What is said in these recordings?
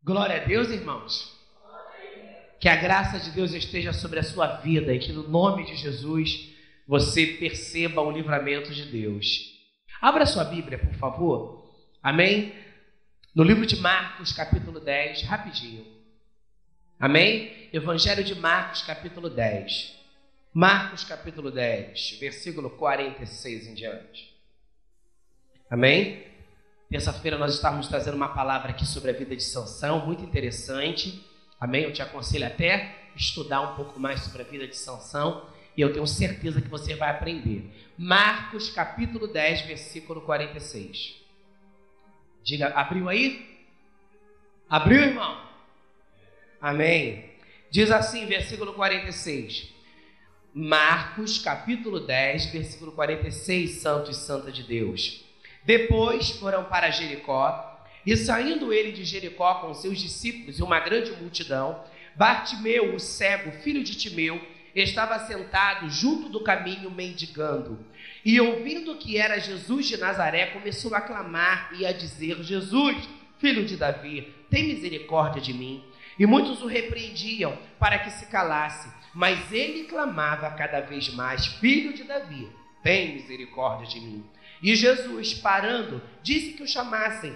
Glória a Deus, irmãos. Que a graça de Deus esteja sobre a sua vida e que no nome de Jesus você perceba o livramento de Deus. Abra sua Bíblia, por favor. Amém? No livro de Marcos, capítulo 10, rapidinho. Amém? Evangelho de Marcos, capítulo 10. Marcos, capítulo 10, versículo 46 em diante. Amém? Terça-feira nós estávamos trazendo uma palavra aqui sobre a vida de Sansão, muito interessante. Amém? Eu te aconselho até estudar um pouco mais sobre a vida de Sansão e eu tenho certeza que você vai aprender. Marcos, capítulo 10, versículo 46. Diga, abriu aí? Abriu, irmão? Amém? Diz assim, versículo 46. Marcos, capítulo 10, versículo 46, santo e santa de Deus. Depois foram para Jericó, e saindo ele de Jericó com seus discípulos e uma grande multidão, Bartimeu, o cego, filho de Timeu, estava sentado junto do caminho mendigando. E ouvindo que era Jesus de Nazaré, começou a clamar e a dizer: Jesus, filho de Davi, tem misericórdia de mim. E muitos o repreendiam para que se calasse, mas ele clamava cada vez mais: Filho de Davi, tem misericórdia de mim. E Jesus, parando, disse que o chamassem.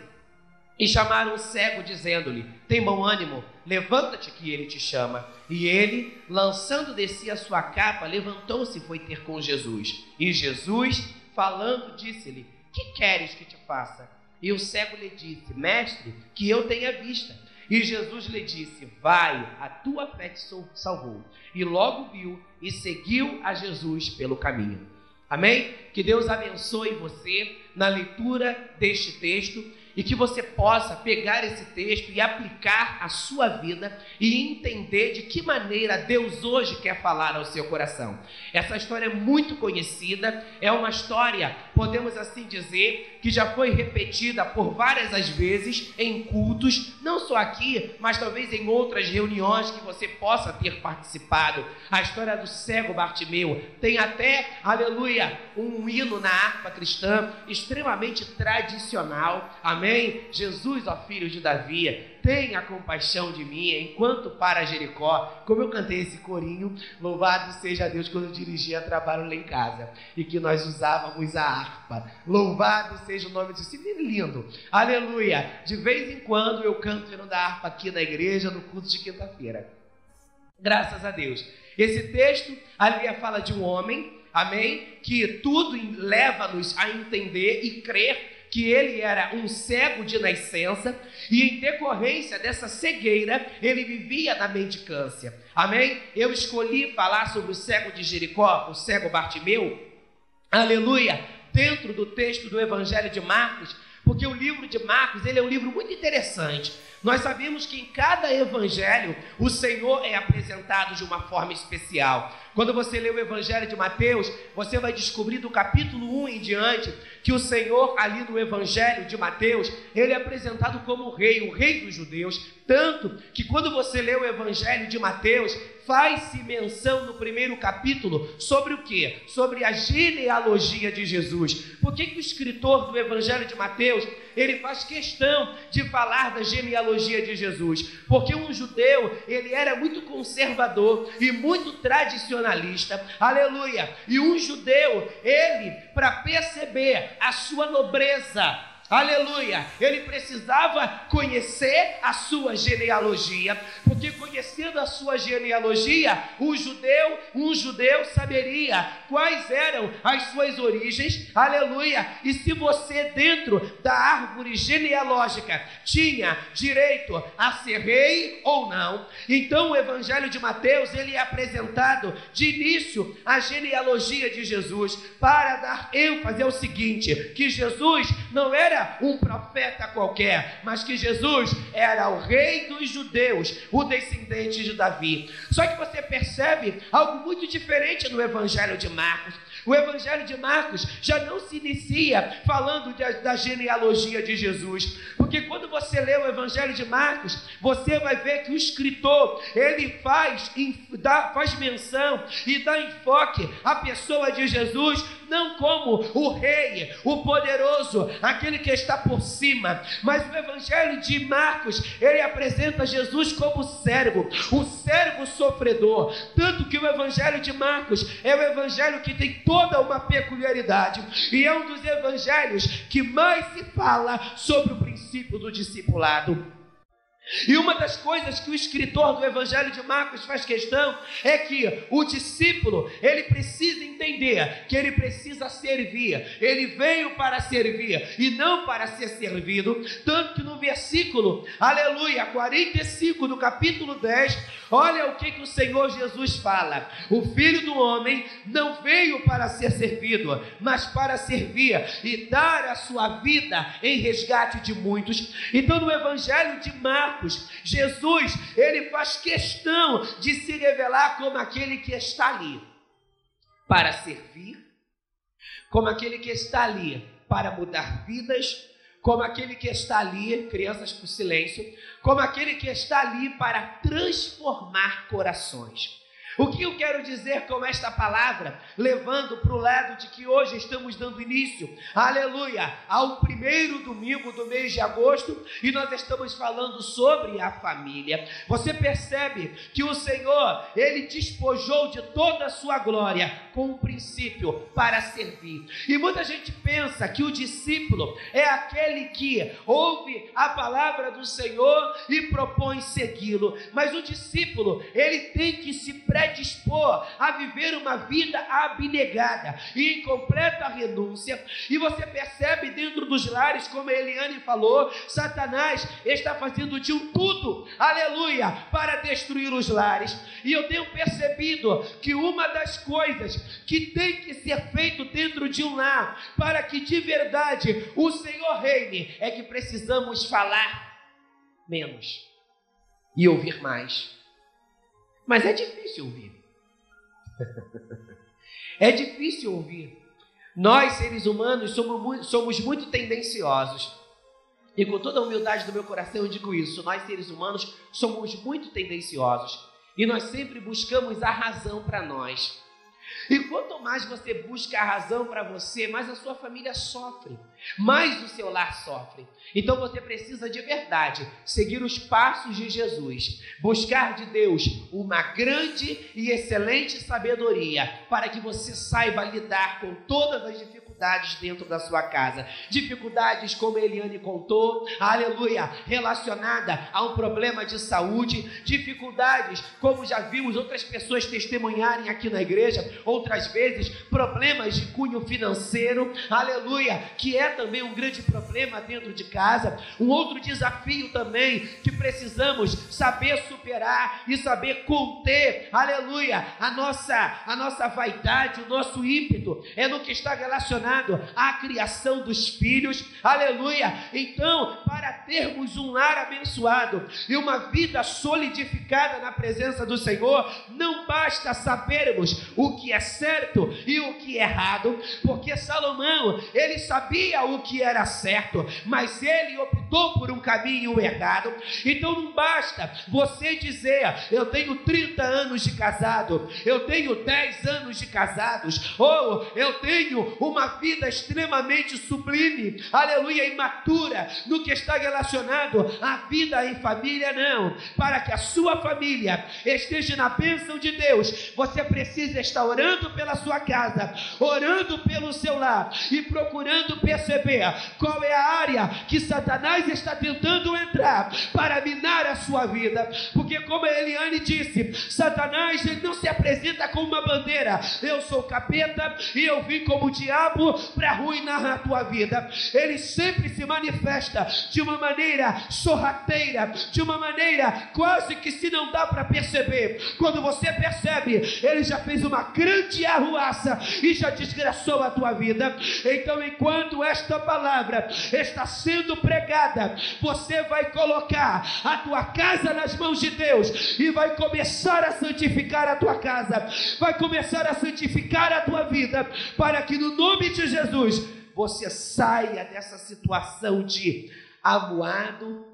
E chamaram o cego, dizendo-lhe: tem bom ânimo, levanta-te que ele te chama. E ele, lançando de si a sua capa, levantou-se e foi ter com Jesus. E Jesus, falando, disse-lhe: que queres que te faça? E o cego lhe disse: Mestre, que eu tenha vista. E Jesus lhe disse: vai, a tua fé te salvou. E logo viu e seguiu a Jesus pelo caminho. Amém? Que Deus abençoe você na leitura deste texto e que você possa pegar esse texto e aplicar à sua vida e entender de que maneira Deus hoje quer falar ao seu coração. Essa história é muito conhecida, é uma história, podemos assim dizer, que já foi repetida por várias as vezes em cultos, não só aqui, mas talvez em outras reuniões que você possa ter participado. A história do cego Bartimeu tem até, aleluia, um hino na harpa cristã extremamente tradicional. Amém? Jesus, ó filho de Davi, tenha compaixão de mim enquanto para Jericó. Como eu cantei esse corinho, louvado seja Deus, quando eu dirigia trabalho lá em casa e que nós usávamos a harpa. Louvado seja o nome disso. Que lindo, aleluia. De vez em quando eu canto o hino da harpa aqui na igreja no culto de quinta-feira. Graças a Deus. Esse texto, aleluia, fala de um homem, amém, que tudo leva-nos a entender e crer que ele era um cego de nascença e em decorrência dessa cegueira ele vivia na mendicância. Amém? Eu escolhi falar sobre o cego de Jericó, o cego Bartimeu, aleluia, dentro do texto do Evangelho de Marcos, porque o livro de Marcos, ele é um livro muito interessante. Nós sabemos que em cada evangelho o Senhor é apresentado de uma forma especial. Quando você lê o Evangelho de Mateus, você vai descobrir do capítulo 1 em diante que o Senhor ali no Evangelho de Mateus, ele é apresentado como o rei dos judeus. Tanto que quando você lê o Evangelho de Mateus, faz-se menção no primeiro capítulo sobre o quê? Sobre a genealogia de Jesus. Por que o escritor do Evangelho de Mateus, ele faz questão de falar da genealogia de Jesus? Porque um judeu, ele era muito conservador e muito tradicionalista, aleluia, e um judeu, ele, para perceber a sua nobreza, aleluia, ele precisava conhecer a sua genealogia, porque conhecendo a sua genealogia, um judeu saberia quais eram as suas origens, aleluia, e se você dentro da árvore genealógica tinha direito a ser rei ou não. Então o Evangelho de Mateus, ele é apresentado de início a genealogia de Jesus, para dar ênfase ao seguinte, que Jesus não era um profeta qualquer, mas que Jesus era o rei dos judeus, o descendente de Davi. Só que você percebe algo muito diferente no Evangelho de Marcos. O Evangelho de Marcos já não se inicia falando da genealogia de Jesus, porque quando você lê o Evangelho de Marcos, você vai ver que o escritor, ele faz menção e dá enfoque à pessoa de Jesus, não como o rei, o poderoso, aquele que está por cima, mas o Evangelho de Marcos, ele apresenta Jesus como servo, o servo sofredor, tanto que o Evangelho de Marcos é o evangelho que tem toda uma peculiaridade, e é um dos evangelhos que mais se fala sobre o princípio do discipulado. E uma das coisas que o escritor do Evangelho de Marcos faz questão é que o discípulo, ele precisa entender que ele precisa servir. Ele veio para servir e não para ser servido. Tanto que no versículo, aleluia, 45 do capítulo 10, olha o que o Senhor Jesus fala: o Filho do Homem não veio para ser servido, mas para servir e dar a sua vida em resgate de muitos. Então no Evangelho de Marcos, Jesus, ele faz questão de se revelar como aquele que está ali para servir, como aquele que está ali para mudar vidas, como aquele que está ali, crianças por silêncio, como aquele que está ali para transformar corações. O que eu quero dizer com esta palavra, levando para o lado de que hoje estamos dando início, aleluia, ao primeiro domingo do mês de agosto, e nós estamos falando sobre a família. Você percebe que o Senhor, ele despojou de toda a sua glória com um princípio para servir. E muita gente pensa que o discípulo é aquele que ouve a palavra do Senhor e propõe segui-lo, mas o discípulo, ele tem que se predispor a viver uma vida abnegada e em completa renúncia. E você percebe dentro dos lares, como a Eliane falou, Satanás está fazendo de um tudo, aleluia, para destruir os lares. E eu tenho percebido que uma das coisas que tem que ser feito dentro de um lar, para que de verdade o Senhor reine, é que precisamos falar menos e ouvir mais. Mas é difícil ouvir. É difícil ouvir. Nós, seres humanos, somos muito tendenciosos. E com toda a humildade do meu coração eu digo isso. Nós, seres humanos, somos muito tendenciosos. E nós sempre buscamos a razão para nós. E quanto mais você busca a razão para você, mais a sua família sofre, mais o seu lar sofre. Então você precisa de verdade seguir os passos de Jesus, buscar de Deus uma grande e excelente sabedoria, para que você saiba lidar com todas as dificuldades dentro da sua casa. Dificuldades, como a Eliane contou, aleluia, relacionada a um problema de saúde, dificuldades, como já vimos outras pessoas testemunharem aqui na igreja, outras vezes problemas de cunho financeiro, aleluia, que é também um grande problema dentro de casa. Um outro desafio também que precisamos saber superar e saber conter, aleluia, a nossa vaidade, o nosso ímpeto, é no que está relacionado à criação dos filhos, aleluia. Então, para termos um lar abençoado e uma vida solidificada na presença do Senhor, não basta sabermos o que é certo e o que é errado, porque Salomão, ele sabia o que era certo, mas ele optou por um caminho errado. Então não basta você dizer: eu tenho 30 anos de casado, eu tenho 10 anos de casados, ou eu tenho uma vida extremamente sublime, aleluia, imatura, no que está relacionado à vida em família. Não, para que a sua família esteja na bênção de Deus, você precisa estar orando pela sua casa, orando pelo seu lar e procurando perceber qual é a área que Satanás está tentando entrar para minar a sua vida. Porque, como a Eliane disse, Satanás, ele não se apresenta com uma bandeira: eu sou capeta e eu vim como diabo diabo para arruinar a tua vida. Ele sempre se manifesta de uma maneira sorrateira, de uma maneira quase que se não dá para perceber. Quando você percebe, ele já fez uma grande arruaça e já desgraçou a tua vida. Então, enquanto esta palavra está sendo pregada, você vai colocar a tua casa nas mãos de Deus e vai começar a santificar a tua casa, vai começar a santificar a tua vida, para que no nome de Jesus você saia dessa situação de amuado,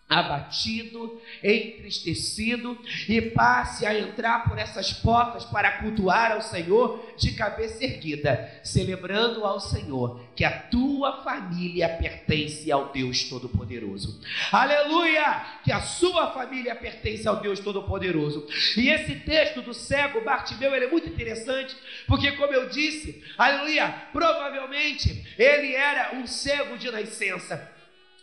abatido, entristecido, e passe a entrar por essas portas para cultuar ao Senhor de cabeça erguida, celebrando ao Senhor que a tua família pertence ao Deus Todo-Poderoso. Aleluia! Que a sua família pertence ao Deus Todo-Poderoso. E esse texto do cego Bartimeu, ele é muito interessante, porque, como eu disse, aleluia, provavelmente ele era um cego de nascença.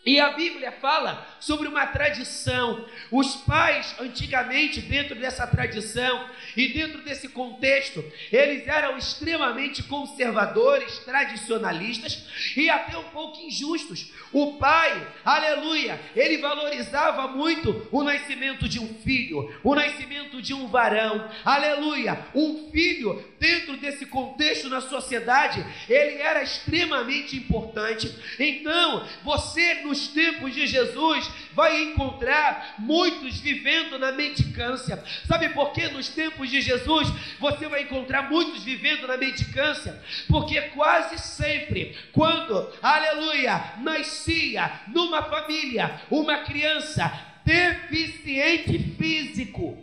E a Bíblia fala sobre uma tradição. Os pais, antigamente, dentro dessa tradição e dentro desse contexto, eles eram extremamente conservadores, tradicionalistas e até um pouco injustos. O pai, aleluia, ele valorizava muito o nascimento de um filho, o nascimento de um varão, aleluia. Um filho, dentro desse contexto na sociedade, ele era extremamente importante. Então, você nos tempos de Jesus vai encontrar muitos vivendo na mendicância. Sabe por que nos tempos de Jesus você vai encontrar muitos vivendo na mendicância? Porque quase sempre, quando, aleluia, nascia numa família uma criança deficiente físico,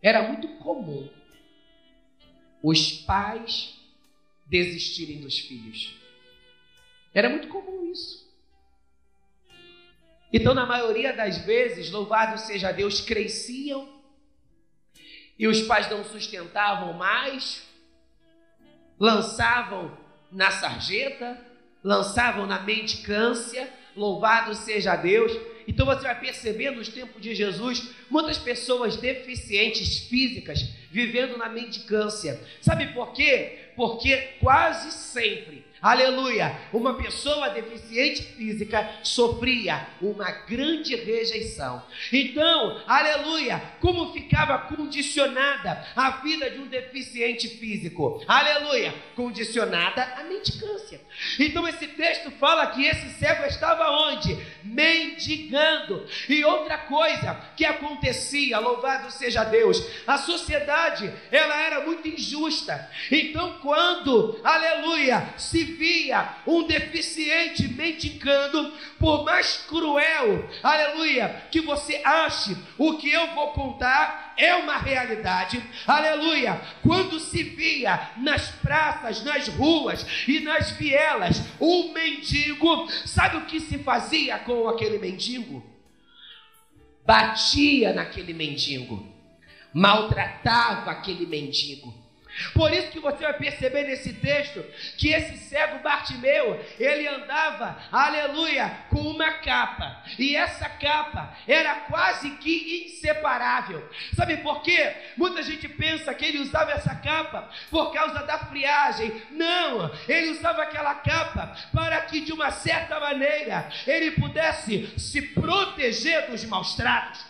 era muito comum os pais desistirem dos filhos. Era muito comum isso. Então, na maioria das vezes, louvado seja Deus, cresciam e os pais não sustentavam mais, lançavam na sarjeta, lançavam na mendicância, louvado seja Deus. Então você vai perceber nos tempos de Jesus, muitas pessoas deficientes físicas vivendo na mendicância. Sabe por quê? Porque quase sempre, aleluia, uma pessoa deficiente física sofria uma grande rejeição. Então, aleluia, como ficava condicionada a vida de um deficiente físico? Aleluia, condicionada à mendicância. Então esse texto fala que esse cego estava onde? Mendigando. E outra coisa que acontecia, louvado seja Deus, a sociedade, ela era muito injusta. Então quando, aleluia, se via um deficiente mendigando, por mais cruel, aleluia, que você ache, o que eu vou contar é uma realidade, aleluia. Quando se via nas praças, nas ruas e nas vielas um mendigo, sabe o que se fazia com aquele mendigo? Batia naquele mendigo, maltratava aquele mendigo. Por isso que você vai perceber nesse texto que esse cego Bartimeu, ele andava, aleluia, com uma capa, e essa capa era quase que inseparável. Sabe por quê? Muita gente pensa que ele usava essa capa por causa da friagem. Não, ele usava aquela capa para que de uma certa maneira ele pudesse se proteger dos maus tratos.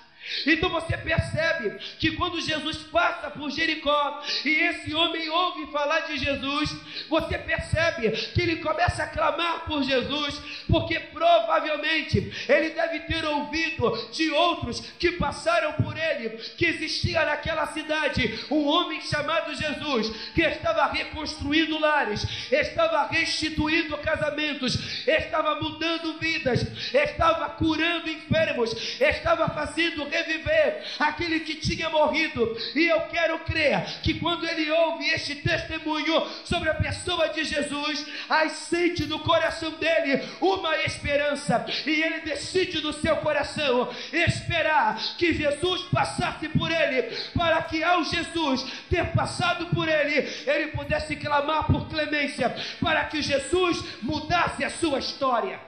Então você percebe que quando Jesus passa por Jericó e esse homem ouve falar de Jesus, você percebe que ele começa a clamar por Jesus, porque provavelmente ele deve ter ouvido de outros que passaram por ele, que existia naquela cidade um homem chamado Jesus, que estava reconstruindo lares, estava restituindo casamentos, estava mudando vidas, estava curando enfermos, estava fazendo reviver aquele que tinha morrido. E eu quero crer que quando ele ouve este testemunho sobre a pessoa de Jesus, aí sente no coração dele uma esperança, e ele decide no seu coração esperar que Jesus passasse por ele, para que ao Jesus ter passado por ele, ele pudesse clamar por clemência, para que Jesus mudasse a sua história.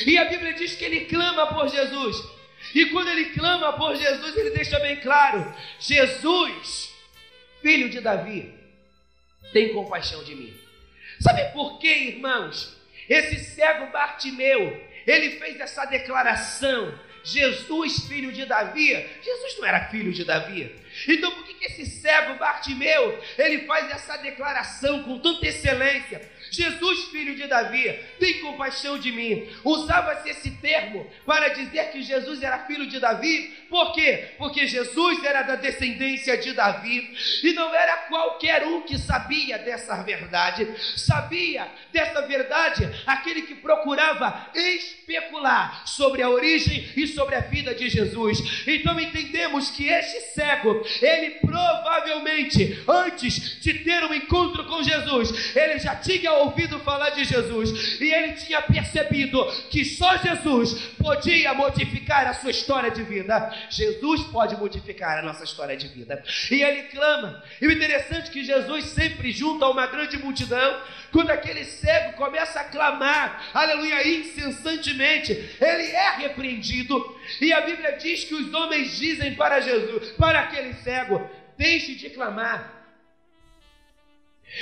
E a Bíblia diz que ele clama por Jesus. E quando ele clama por Jesus, ele deixa bem claro: Jesus, filho de Davi, tem compaixão de mim. Sabe por quê, irmãos? Esse cego Bartimeu, ele fez essa declaração: Jesus, filho de Davi. Jesus não era filho de Davi. Então por que esse cego Bartimeu, ele faz essa declaração com tanta excelência? Jesus, filho de Davi, tem compaixão de mim. Usava-se esse termo para dizer que Jesus era filho de Davi. Por quê? Porque Jesus era da descendência de Davi. E não era qualquer um que sabia dessa verdade. Sabia dessa verdade aquele que procurava especular sobre a origem e sobre a vida de Jesus. Então entendemos que este cego, ele provavelmente, antes de ter um encontro com Jesus, ele já tinha ouvido falar de Jesus, e ele tinha percebido que só Jesus podia modificar a sua história de vida. Jesus pode modificar a nossa história de vida. E ele clama. E o interessante é que Jesus sempre junta uma grande multidão. Quando aquele cego começa a clamar, aleluia, incessantemente, ele é repreendido. E a Bíblia diz que os homens dizem para Jesus, para aquele cego: deixe de clamar.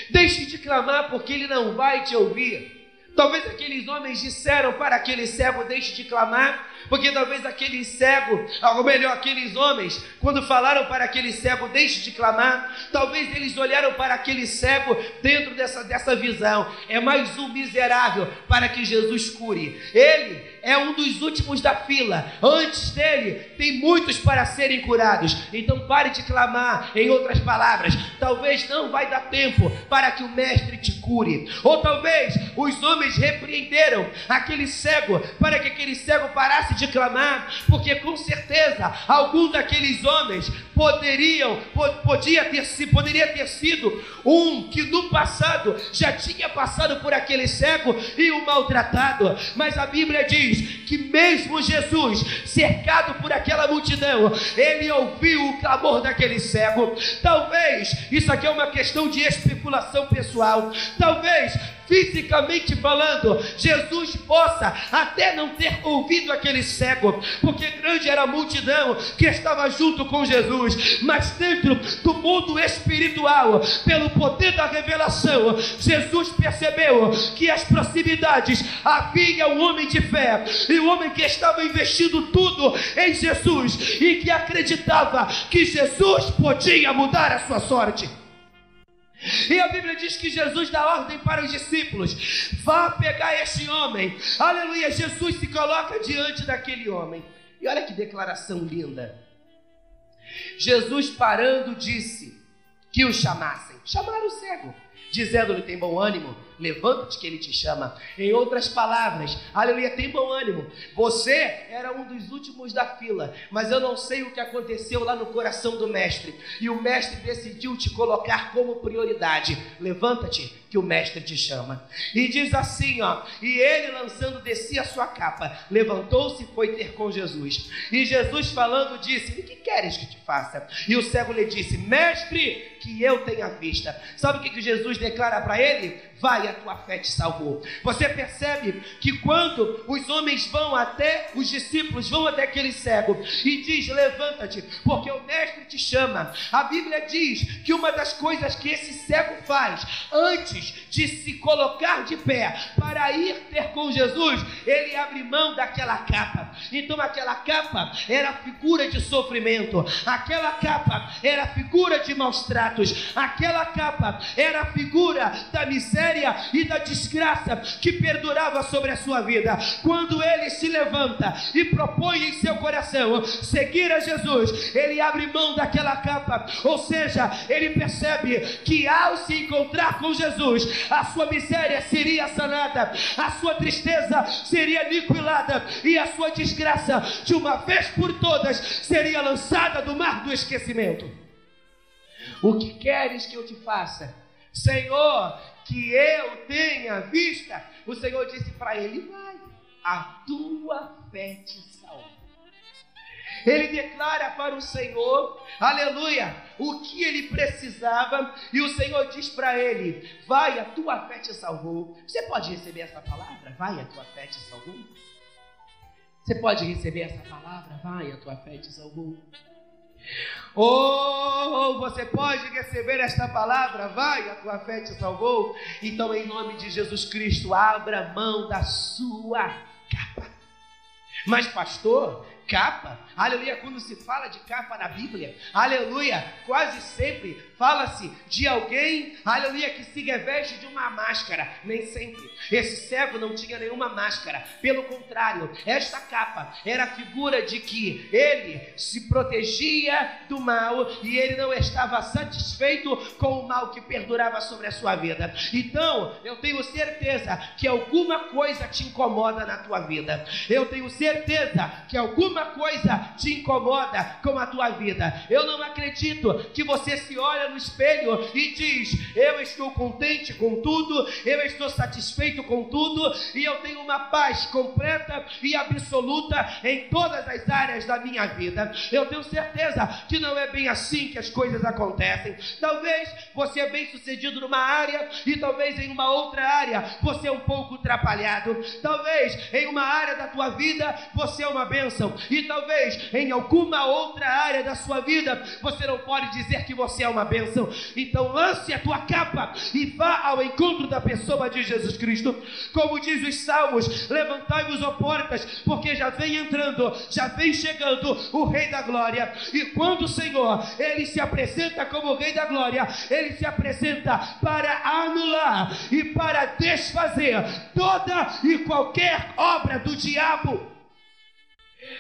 Deixe de clamar, porque ele não vai te ouvir. Talvez aqueles homens disseram para aquele cego: deixe de clamar, porque talvez aquele cego, ou melhor, aqueles homens, quando falaram para aquele cego: deixe de clamar, talvez eles olharam para aquele cego dentro dessa visão: é mais um miserável para que Jesus cure. Ele é um dos últimos da fila. Antes dele, tem muitos para serem curados. Então pare de clamar. Em outras palavras, talvez não vai dar tempo para que o mestre te cure. Ou talvez os homens repreenderam aquele cego para que aquele cego parasse de clamar, porque com certeza algum daqueles homens poderia ter sido um que no passado já tinha passado por aquele cego e o maltratado. Mas a Bíblia diz que mesmo Jesus, cercado por aquela multidão, ele ouviu o clamor daquele cego. Talvez isso aqui é uma questão de especulação pessoal. Talvez, fisicamente falando, Jesus possa até não ter ouvido aquele cego, porque grande era a multidão que estava junto com Jesus. Mas dentro do mundo espiritual, pelo poder da revelação, Jesus percebeu que as proximidades havia um homem de fé, e um homem que estava investindo tudo em Jesus, e que acreditava que Jesus podia mudar a sua sorte. E a Bíblia diz que Jesus dá ordem para os discípulos: vá pegar este homem. Aleluia, Jesus se coloca diante daquele homem. E olha que declaração linda. Jesus, parando, disse que o chamassem. Chamaram o cego, dizendo-lhe: tem bom ânimo, levanta-te que ele te chama. Em outras palavras, aleluia, tem bom ânimo. Você era um dos últimos da fila, mas eu não sei o que aconteceu lá no coração do mestre, e o mestre decidiu te colocar como prioridade. Levanta-te que o mestre te chama. E diz assim, e ele, lançando de si a sua capa, levantou-se e foi ter com Jesus. E Jesus, falando, disse: o que queres que te faça? E o cego lhe disse: mestre, que eu tenha vista. Sabe o que Jesus declara para ele? Vai, a tua fé te salvou. Você percebe que quando os homens vão até, os discípulos vão até aquele cego e diz: levanta-te, porque o mestre te chama. A Bíblia diz que uma das coisas que esse cego faz antes de se colocar de pé para ir ter com Jesus, ele abre mão daquela capa. Então aquela capa era figura de sofrimento, aquela capa era figura de maus tratos, aquela capa era figura da miséria e da desgraça que perdurava sobre a sua vida. Quando ele se levanta e propõe em seu coração seguir a Jesus, ele abre mão daquela capa, ou seja, ele percebe que ao se encontrar com Jesus, a sua miséria seria sanada, a sua tristeza seria aniquilada, e a sua desgraça, de uma vez por todas, seria lançada do mar do esquecimento. O que queres que eu te faça? Senhor, que eu tenha vista. O Senhor disse para ele: vai, a tua fé te salva. Ele declara para o Senhor, aleluia, o que ele precisava, e o Senhor diz para ele: vai, a tua fé te salvou. Você pode receber essa palavra? Vai, a tua fé te salvou. Você pode receber essa palavra? Vai, a tua fé te salvou. Oh, você pode receber esta palavra, vai, a tua fé te salvou. Então, em nome de Jesus Cristo, abra mão da sua capa. Mas pastor, capa, aleluia, quando se fala de capa na Bíblia, aleluia, quase sempre fala-se de alguém, aleluia, que se reveste de uma máscara. Nem sempre. Esse cego não tinha nenhuma máscara. Pelo contrário, esta capa era a figura de que ele se protegia do mal e ele não estava satisfeito com o mal que perdurava sobre a sua vida. Então, eu tenho certeza que alguma coisa te incomoda na tua vida. Eu tenho certeza que alguma coisa te incomoda com a tua vida. Eu não acredito que você se olha no espelho e diz: eu estou contente com tudo, eu estou satisfeito com tudo e eu tenho uma paz completa e absoluta em todas as áreas da minha vida. Eu tenho certeza que não é bem assim que as coisas acontecem. Talvez você é bem sucedido numa área e talvez em uma outra área você é um pouco atrapalhado. Talvez em uma área da tua vida você é uma bênção e talvez em alguma outra área da sua vida você não pode dizer que você é uma bênção. Então lance a tua capa e vá ao encontro da pessoa de Jesus Cristo. Como diz os Salmos: levantai-vos, ó portas, porque já vem entrando, já vem chegando o Rei da Glória. E quando o Senhor, ele se apresenta como o Rei da Glória, ele se apresenta para anular e para desfazer toda e qualquer obra do diabo.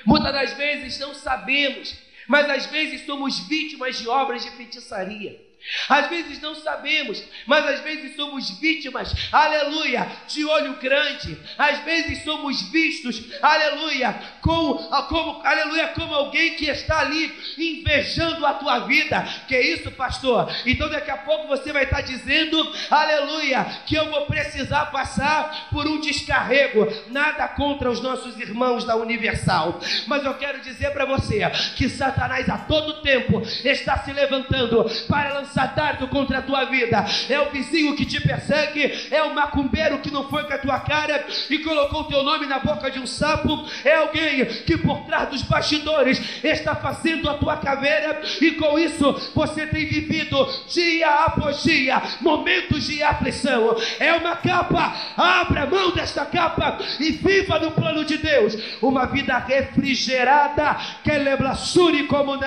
Muitas das vezes não sabemos, mas às vezes somos vítimas de obras de feitiçaria. Às vezes não sabemos, mas às vezes somos vítimas, aleluia, de olho grande. Às vezes somos vistos, aleluia, como alguém que está ali invejando a tua vida. Que é isso, pastor? Então daqui a pouco você vai estar dizendo, aleluia, que eu vou precisar passar por um descarrego. Nada contra os nossos irmãos da Universal, mas eu quero dizer para você que Satanás a todo tempo está se levantando para lançar dardo contra a tua vida. É o vizinho que te persegue, é o macumbeiro que não foi com a tua cara e colocou o teu nome na boca de um sapo, é alguém que por trás dos bastidores está fazendo a tua caveira e com isso você tem vivido dia após dia momentos de aflição. É uma capa, abra mão desta capa e viva no plano de Deus uma vida refrigerada, que como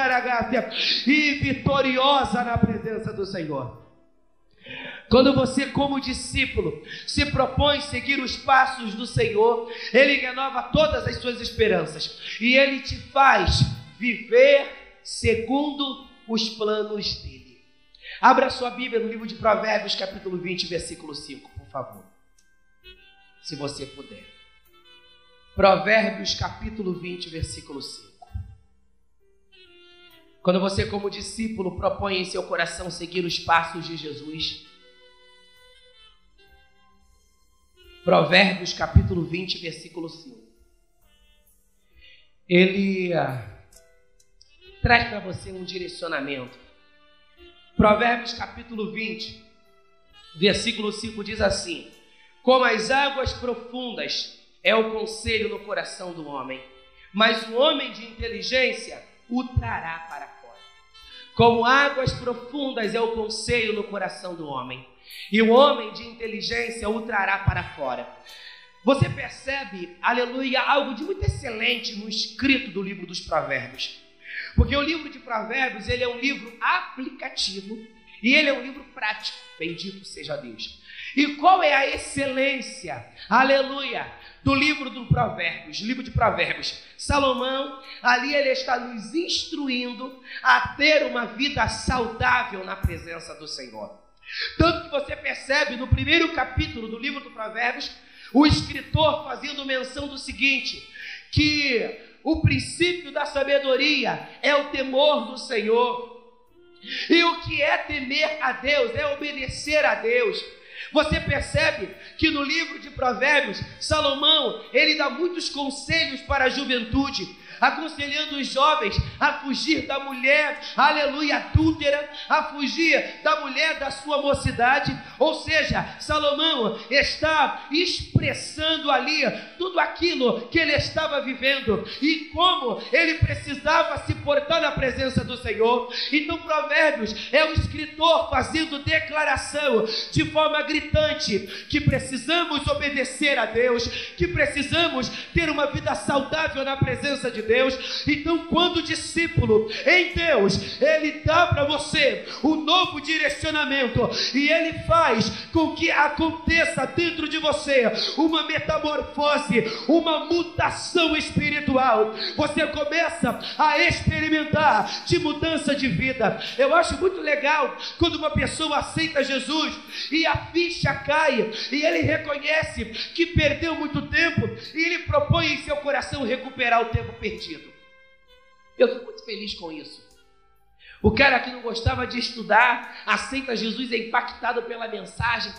e vitoriosa na presença do Senhor. Quando você, como discípulo, se propõe seguir os passos do Senhor, Ele renova todas as suas esperanças e Ele te faz viver segundo os planos dEle. Abra sua Bíblia no livro de Provérbios, capítulo 20, versículo 5, por favor, se você puder. Provérbios, capítulo 20, versículo 5. Quando você, como discípulo, propõe em seu coração seguir os passos de Jesus. Provérbios, capítulo 20, versículo 5. Ele traz para você um direcionamento. Provérbios, capítulo 20, versículo 5 diz assim: como as águas profundas é o conselho no coração do homem, mas o homem de inteligência o trará para fora. Como águas profundas é o conselho no coração do homem, e o homem de inteligência o trará para fora. Você percebe, aleluia, algo de muito excelente no escrito do livro dos Provérbios. Porque o livro de Provérbios, ele é um livro aplicativo e ele é um livro prático. Bendito seja Deus. E qual é a excelência, aleluia, do livro de Provérbios? Salomão, ali ele está nos instruindo a ter uma vida saudável na presença do Senhor. Tanto que você percebe no primeiro capítulo do livro do Provérbios, o escritor fazendo menção do seguinte, que o princípio da sabedoria é o temor do Senhor. E o que é temer a Deus? É obedecer a Deus. Você percebe que no livro de Provérbios, Salomão, ele dá muitos conselhos para a juventude, aconselhando os jovens a fugir da mulher, aleluia, adúltera, a fugir da mulher da sua mocidade. Ou seja, Salomão está expressando ali tudo aquilo que ele estava vivendo e como ele precisava se portar na presença do Senhor. Então Provérbios é o escritor fazendo declaração de forma gritante que precisamos obedecer a Deus, que precisamos ter uma vida saudável na presença de Deus. Então, quando o discípulo em Deus, ele dá para você um novo direcionamento e ele faz com que aconteça dentro de você uma metamorfose, uma mutação espiritual. Você começa a experimentar de mudança de vida. Eu acho muito legal quando uma pessoa aceita Jesus e a ficha cai e ele reconhece que perdeu muito tempo e ele propõe em seu coração recuperar o tempo perdido. Eu fico muito feliz com isso. O cara que não gostava de estudar, aceita Jesus, é impactado pela mensagem,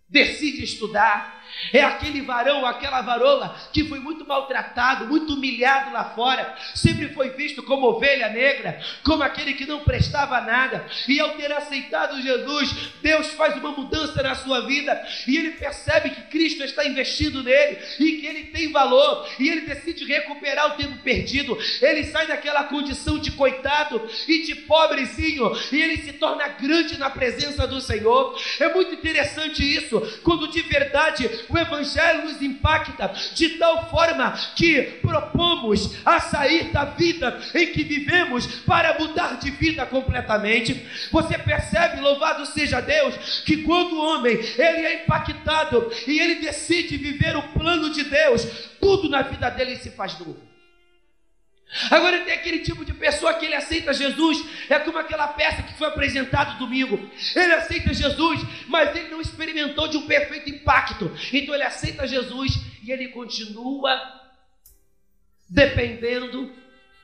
decide estudar. É aquele varão, aquela varoa que foi muito maltratado, muito humilhado lá fora, sempre foi visto como ovelha negra, como aquele que não prestava nada, e ao ter aceitado Jesus, Deus faz uma mudança na sua vida, e ele percebe que Cristo está investindo nele, e que ele tem valor, e ele decide recuperar o tempo perdido. Ele sai daquela condição de coitado e de pobrezinho, e ele se torna grande na presença do Senhor. É muito interessante isso, quando de verdade o Evangelho nos impacta de tal forma que propomos a sair da vida em que vivemos para mudar de vida completamente. Você percebe, louvado seja Deus, que quando o homem ele é impactado e ele decide viver o plano de Deus, tudo na vida dele se faz novo. Agora tem aquele tipo de pessoa que ele aceita Jesus, é como aquela peça que foi apresentada domingo. Ele aceita Jesus, mas ele não experimentou de um perfeito impacto. Então ele aceita Jesus e ele continua dependendo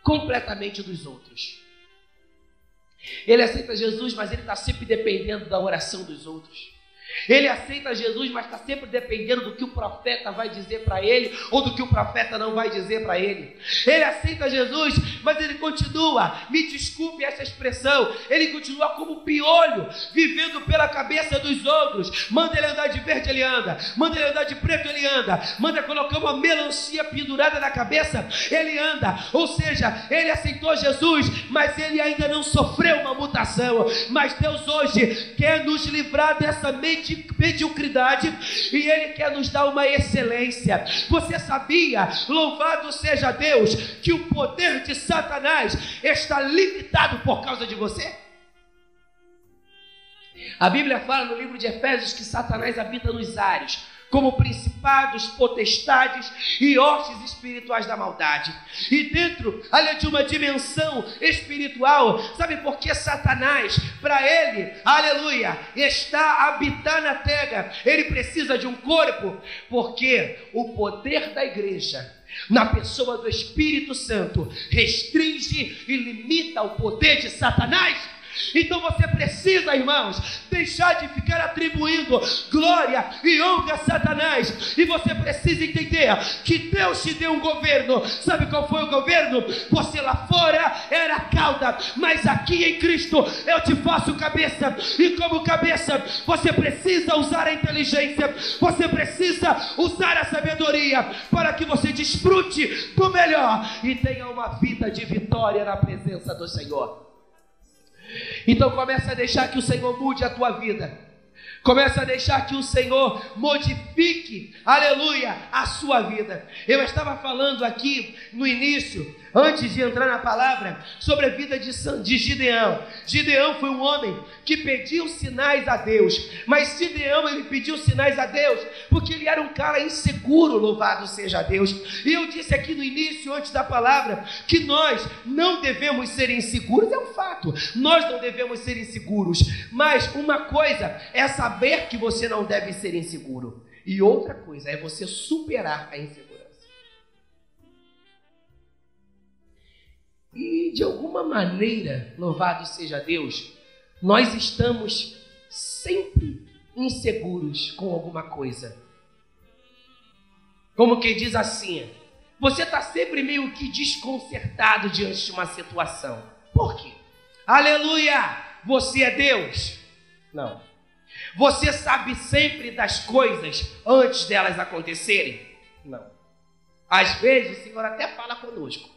completamente dos outros. Ele aceita Jesus, mas ele está sempre dependendo da oração dos outros. Ele aceita Jesus, mas está sempre dependendo do que o profeta vai dizer para ele, ou do que o profeta não vai dizer para ele. Ele aceita Jesus, mas ele continua, me desculpe essa expressão, ele continua como piolho, vivendo pela cabeça dos outros. Manda ele andar de verde, ele anda. Manda ele andar de preto, ele anda. Manda colocar uma melancia pendurada na cabeça, ele anda. Ou seja, ele aceitou Jesus, mas ele ainda não sofreu uma mutação. Mas Deus hoje quer nos livrar dessa mediocridade e ele quer nos dar uma excelência. Você sabia, louvado seja Deus, que o poder de Satanás está limitado por causa de você? A Bíblia fala no livro de Efésios que Satanás habita nos ares, como principados, potestades e hostes espirituais da maldade. E dentro, ali de uma dimensão espiritual, sabe por que Satanás, para ele, aleluia, está a habitar na terra? Ele precisa de um corpo, porque o poder da igreja, na pessoa do Espírito Santo, restringe e limita o poder de Satanás. Então você precisa, irmãos, deixar de ficar atribuindo glória e honra a Satanás. E você precisa entender que Deus te deu um governo. Sabe qual foi o governo? Você lá fora era cauda, mas aqui em Cristo eu te faço cabeça. E como cabeça, você precisa usar a inteligência, você precisa usar a sabedoria, para que você desfrute do melhor e tenha uma vida de vitória na presença do Senhor. Então começa a deixar que o Senhor mude a tua vida. Começa a deixar que o Senhor modifique, aleluia, a sua vida. Eu estava falando aqui no início, antes de entrar na palavra, sobre a vida de Gideão. Gideão foi um homem que pediu sinais a Deus. Mas Gideão, ele pediu sinais a Deus porque ele era um cara inseguro, louvado seja Deus. E eu disse aqui no início, antes da palavra, que nós não devemos ser inseguros. É um fato, nós não devemos ser inseguros. Mas uma coisa é saber que você não deve ser inseguro, e outra coisa é você superar a insegurança. E de alguma maneira, louvado seja Deus, nós estamos sempre inseguros com alguma coisa. Como quem diz assim, você está sempre meio que desconcertado diante de uma situação. Por quê? Aleluia! Você é Deus? Não. Você sabe sempre das coisas antes delas acontecerem? Não. Às vezes o Senhor até fala conosco,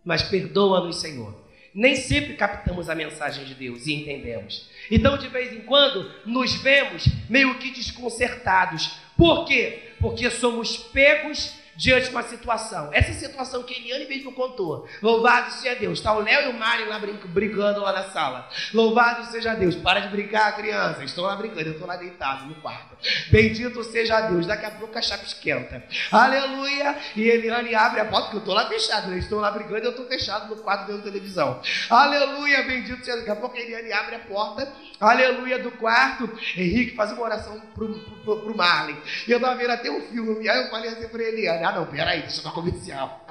mas perdoa-nos, Senhor. Nem sempre captamos a mensagem de Deus e entendemos. Então, de vez em quando, nos vemos meio que desconcertados. Por quê? Porque somos pegos diante de uma situação. Essa situação que Eliane mesmo contou. Louvado seja Deus. Está o Léo e o Mário lá brigando lá na sala. Louvado seja Deus. Para de brincar, crianças. Estão lá brincando. Eu estou lá deitado no quarto. Bendito seja Deus. Daqui a pouco a chapa esquenta. Aleluia. E Eliane abre a porta, porque eu estou lá fechado. Eles estão lá brigando e eu estou fechado no quarto vendo televisão. Aleluia. Bendito seja Deus. Daqui a pouco a Eliane abre a porta. Aleluia, do quarto. Henrique faz uma oração pro Marley. E eu estava vendo até um filme. Aí eu falei assim para Eliane. Ah, não, peraí, deixa eu dar comercial.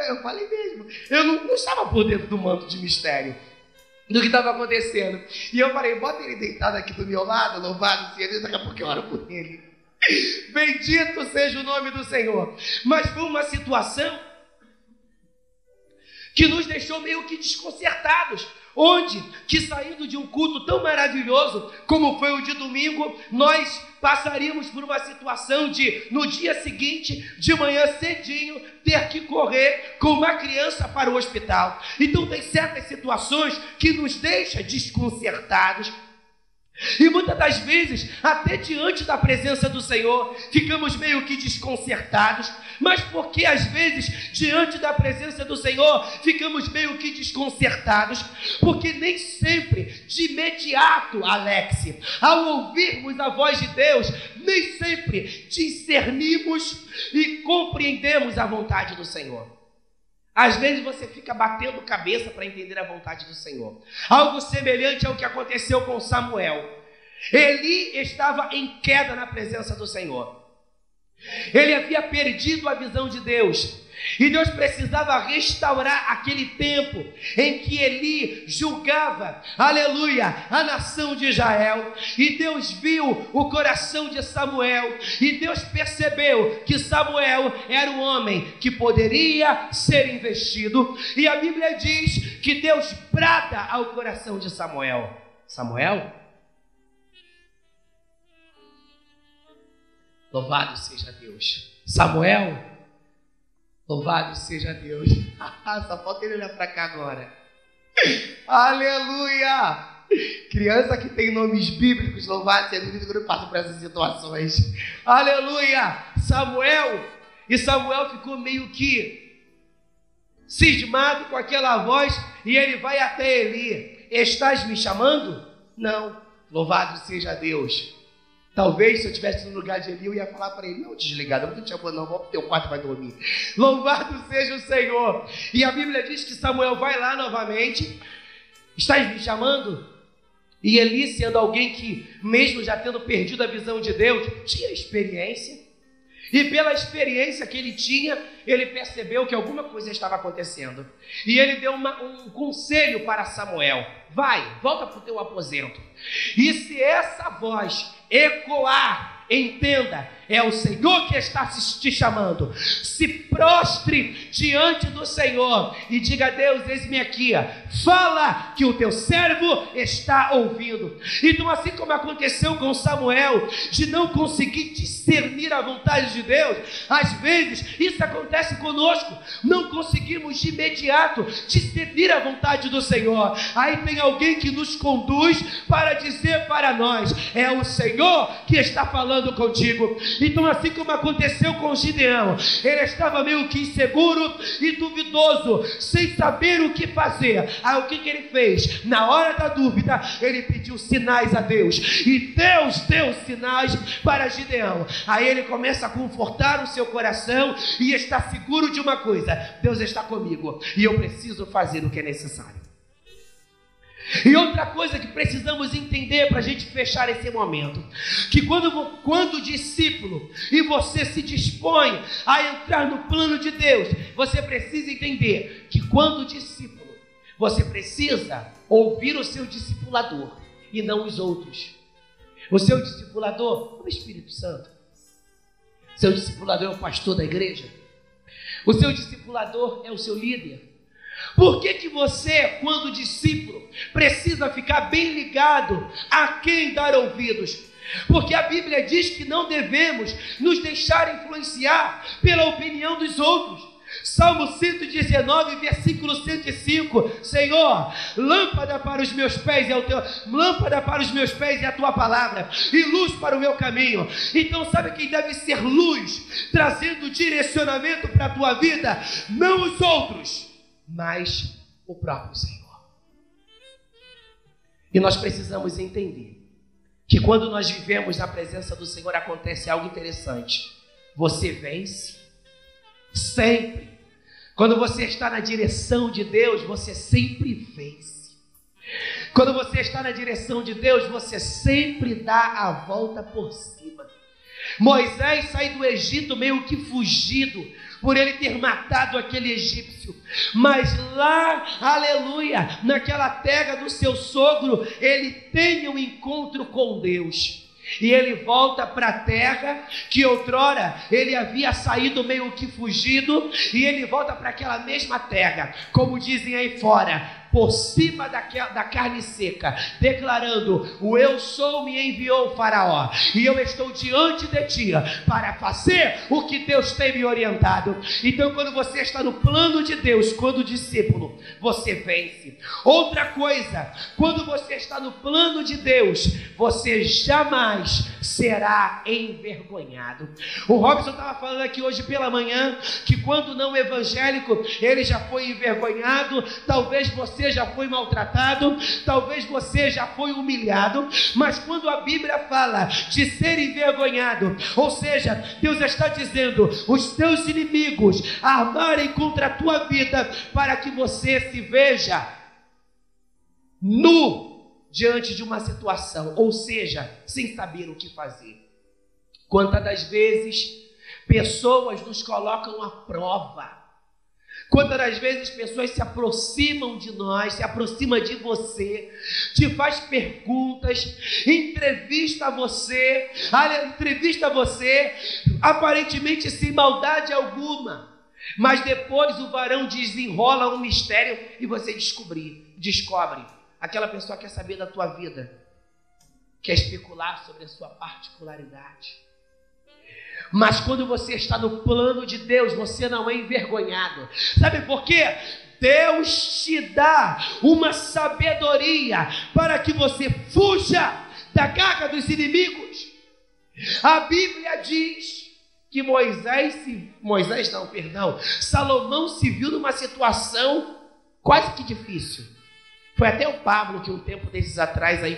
Eu falei mesmo. Eu não estava por dentro do manto de mistério do que estava acontecendo. E eu falei, bota ele deitado aqui do meu lado, louvado seja Deus, daqui a pouco eu oro por ele. Bendito seja o nome do Senhor. Mas foi uma situação que nos deixou meio que desconcertados. Onde que saindo de um culto tão maravilhoso como foi o de domingo, nós passaríamos por uma situação de, no dia seguinte, de manhã cedinho, ter que correr com uma criança para o hospital. Então tem certas situações que nos deixam desconcertados. E muitas das vezes, até diante da presença do Senhor, ficamos meio que desconcertados. Mas porque às vezes, diante da presença do Senhor, ficamos meio que desconcertados? Porque nem sempre, de imediato, Alex, ao ouvirmos a voz de Deus, nem sempre discernimos e compreendemos a vontade do Senhor. Às vezes você fica batendo cabeça para entender a vontade do Senhor. Algo semelhante ao que aconteceu com Samuel. Eli estava em queda na presença do Senhor. Ele havia perdido a visão de Deus. E Deus precisava restaurar aquele tempo em que Eli julgava, aleluia, a nação de Israel. E Deus viu o coração de Samuel. E Deus percebeu que Samuel era um homem que poderia ser investido. E a Bíblia diz que Deus brada ao coração de Samuel. Samuel? Louvado seja Deus. Samuel? Louvado seja Deus. Só falta ele olhar para cá agora. Aleluia! Criança que tem nomes bíblicos, louvado seja Deus, quando eu passo por essas situações. Aleluia! Samuel. E Samuel ficou meio que cismado com aquela voz. E ele vai até Eli. Estás me chamando? Não. Louvado seja Deus. Talvez se eu estivesse no lugar de Eli, eu ia falar para ele, não, desligado, eu não estou te chamando não, vou para o teu quarto e vai dormir. Louvado seja o Senhor. E a Bíblia diz que Samuel vai lá novamente. Estás me chamando? E Eli, sendo alguém que, mesmo já tendo perdido a visão de Deus, tinha experiência. E pela experiência que ele tinha, ele percebeu que alguma coisa estava acontecendo. E ele deu um conselho para Samuel. Vai, volta para o teu aposento. E se essa voz ecoar, entenda, é o Senhor que está te chamando. Se prostre diante do Senhor e diga a Deus, eis-me aqui, fala que o teu servo está ouvindo. Então, assim como aconteceu com Samuel, de não conseguir discernir a vontade de Deus, às vezes isso acontece conosco, não conseguimos de imediato discernir a vontade do Senhor. Aí tem alguém que nos conduz para dizer para nós, é o Senhor que está falando contigo. Então, assim como aconteceu com Gideão, ele estava meio que inseguro e duvidoso, sem saber o que fazer. Aí o que ele fez? Na hora da dúvida, ele pediu sinais a Deus, e Deus deu sinais para Gideão. Aí ele começa a confortar o seu coração e está seguro de uma coisa: Deus está comigo e eu preciso fazer o que é necessário. E outra coisa que precisamos entender para a gente fechar esse momento, que quando o discípulo e você se dispõe a entrar no plano de Deus, você precisa entender que quando discípulo, você precisa ouvir o seu discipulador e não os outros. O seu discipulador é o Espírito Santo. Seu discipulador é o pastor da igreja. O seu discipulador é o seu líder. Por que você, quando discípulo, precisa ficar bem ligado a quem dar ouvidos? Porque a Bíblia diz que não devemos nos deixar influenciar pela opinião dos outros. Salmo 119, versículo 105. Senhor, lâmpada para os meus pés lâmpada para os meus pés é a tua palavra, e luz para o meu caminho. Então sabe quem deve ser luz, trazendo direcionamento para a tua vida? Não os outros, mas o próprio Senhor. E nós precisamos entender que quando nós vivemos na presença do Senhor, acontece algo interessante. Você vence sempre. Quando você está na direção de Deus, você sempre vence. Quando você está na direção de Deus, você sempre dá a volta por cima. Moisés sai do Egito meio que fugido, por ele ter matado aquele egípcio. Mas lá, aleluia, naquela terra do seu sogro, ele tem um encontro com Deus. E ele volta para a terra que outrora ele havia saído meio que fugido, e ele volta para aquela mesma terra, como dizem aí fora, por cima da carne seca, declarando: o eu sou me enviou, Faraó, e eu estou diante de ti para fazer o que Deus tem me orientado. Então, quando você está no plano de Deus, quando discípulo, você vence. Outra coisa, quando você está no plano de Deus, você jamais será envergonhado. O Robson estava falando aqui hoje pela manhã que quando não evangélico, ele já foi envergonhado. Talvez você já foi maltratado, talvez você já foi humilhado, mas quando a Bíblia fala de ser envergonhado, ou seja, Deus está dizendo: os teus inimigos armarem contra a tua vida para que você se veja nu diante de uma situação, ou seja, sem saber o que fazer. Quantas das vezes pessoas nos colocam à prova? Quantas das vezes pessoas se aproximam de nós, se aproximam de você, te faz perguntas, entrevista você, aparentemente sem maldade alguma, mas depois o varão desenrola um mistério e você descobre, aquela pessoa quer saber da tua vida, quer especular sobre a sua particularidade. Mas quando você está no plano de Deus, você não é envergonhado. Sabe por quê? Deus te dá uma sabedoria para que você fuja da garra dos inimigos. A Bíblia diz que Salomão se viu numa situação quase que difícil. Foi até o Pablo que um tempo desses atrás aí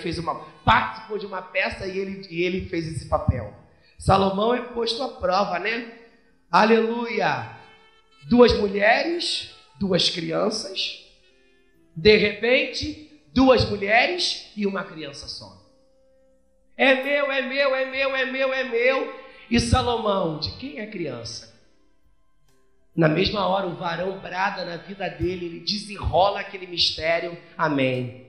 participou de uma peça e ele fez esse papel. Salomão é posto à prova, né? Aleluia! 2 mulheres, 2 crianças. De repente, 2 mulheres e uma criança só. É meu, é meu, é meu, é meu, é meu. E Salomão, de quem é a criança? Na mesma hora, o varão brada na vida dele, ele desenrola aquele mistério. Amém.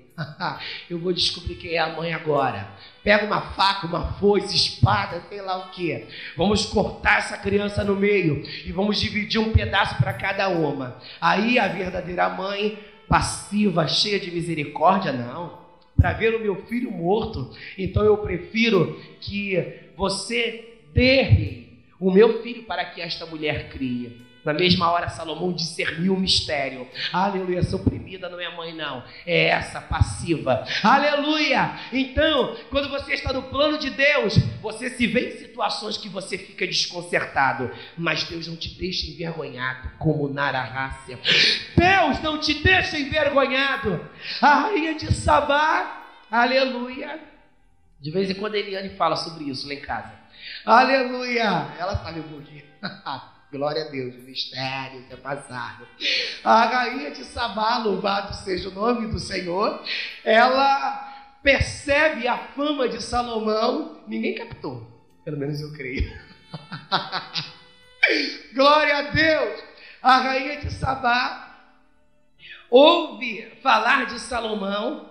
Eu vou descobrir quem é a mãe agora. Pega uma faca, uma foice, espada, sei lá o que. Vamos cortar essa criança no meio e vamos dividir um pedaço para cada uma. Aí a verdadeira mãe, passiva, cheia de misericórdia, não. Para ver o meu filho morto, então eu prefiro que você dê o meu filho para que esta mulher crie. Na mesma hora, Salomão discerniu o mistério. Aleluia, essa oprimida não é a mãe não, é essa passiva. Aleluia. Então, quando você está no plano de Deus, você se vê em situações que você fica desconcertado, mas Deus não te deixa envergonhado, como Narahácia. Deus não te deixa envergonhado. A rainha de Sabá, aleluia. De vez em quando a Eliane fala sobre isso lá em casa. Aleluia, ela sabe um pouquinho. Glória a Deus, o mistério é passado. A rainha de Sabá, louvado seja o nome do Senhor, ela percebe a fama de Salomão. Ninguém captou, pelo menos eu creio. Glória a Deus. A rainha de Sabá ouve falar de Salomão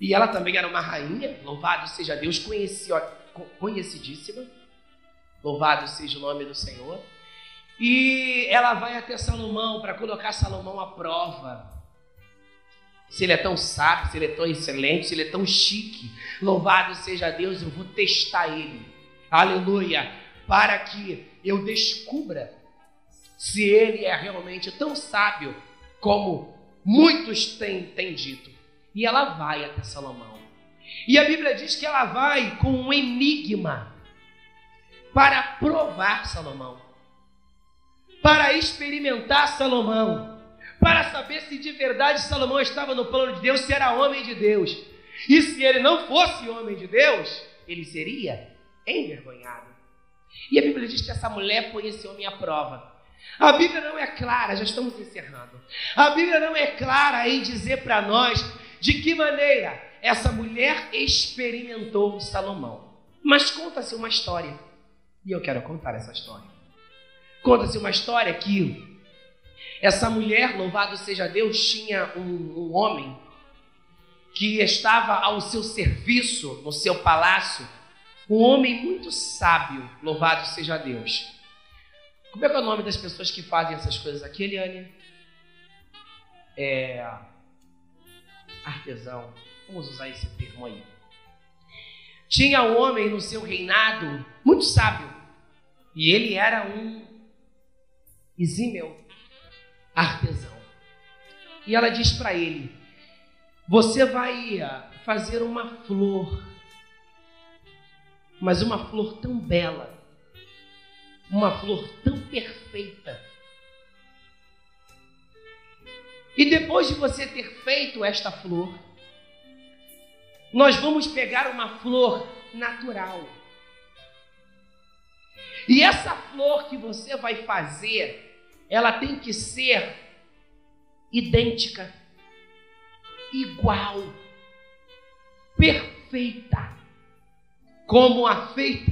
E ela também era uma rainha, louvado seja Deus, conhecidíssima. Louvado seja o nome do Senhor. E ela vai até Salomão para colocar Salomão à prova. Se ele é tão sábio, se ele é tão excelente, se ele é tão chique. Louvado seja Deus, eu vou testar ele. Aleluia. Para que eu descubra se ele é realmente tão sábio como muitos têm dito. E ela vai até Salomão. E a Bíblia diz que ela vai com um enigma para provar Salomão, para experimentar Salomão, para saber se de verdade Salomão estava no plano de Deus, se era homem de Deus. E se ele não fosse homem de Deus, ele seria envergonhado. E a Bíblia diz que essa mulher põe esse homem à prova. A Bíblia não é clara, já estamos encerrando. A Bíblia não é clara em dizer para nós de que maneira essa mulher experimentou Salomão. Mas conta-se uma história, e eu quero contar essa história. Conta-se uma história que essa mulher, louvado seja Deus, tinha um homem que estava ao seu serviço, no seu palácio, um homem muito sábio, louvado seja Deus. Como é que é o nome das pessoas que fazem essas coisas aqui, Eliane? Artesão. Vamos usar esse termo aí. Tinha um homem no seu reinado muito sábio. E ele era um exímio artesão. E ela diz para ele: você vai fazer uma flor, mas uma flor tão bela, uma flor tão perfeita. E depois de você ter feito esta flor, nós vamos pegar uma flor natural. E essa flor que você vai fazer, ela tem que ser idêntica, igual, perfeita, como a feita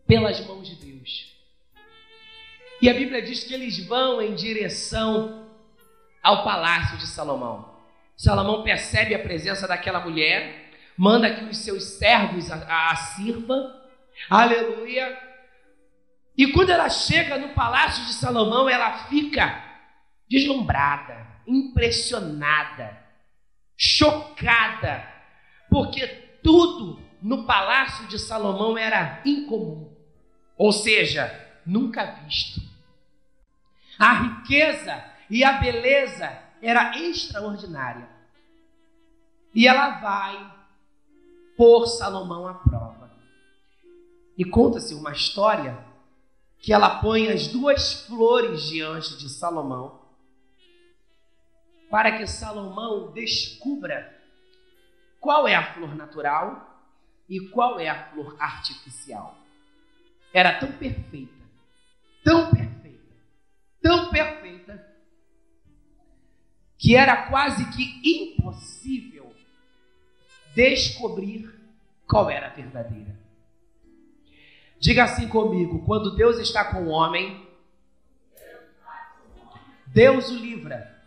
pelas mãos de Deus. E a Bíblia diz que eles vão em direção ao palácio de Salomão. Salomão percebe a presença daquela mulher, manda que os seus servos a sirvam. Aleluia. E quando ela chega no palácio de Salomão, ela fica deslumbrada, impressionada, chocada, porque tudo no palácio de Salomão era incomum, ou seja, nunca visto. A riqueza e a beleza era extraordinária. E ela vai pôr Salomão à prova. E conta-se uma história que ela põe as duas flores diante de Salomão, para que Salomão descubra qual é a flor natural e qual é a flor artificial. Era tão perfeita, tão perfeita, tão perfeita, que era quase que impossível descobrir qual era a verdadeira. Diga assim comigo: quando Deus está com o homem, Deus o livra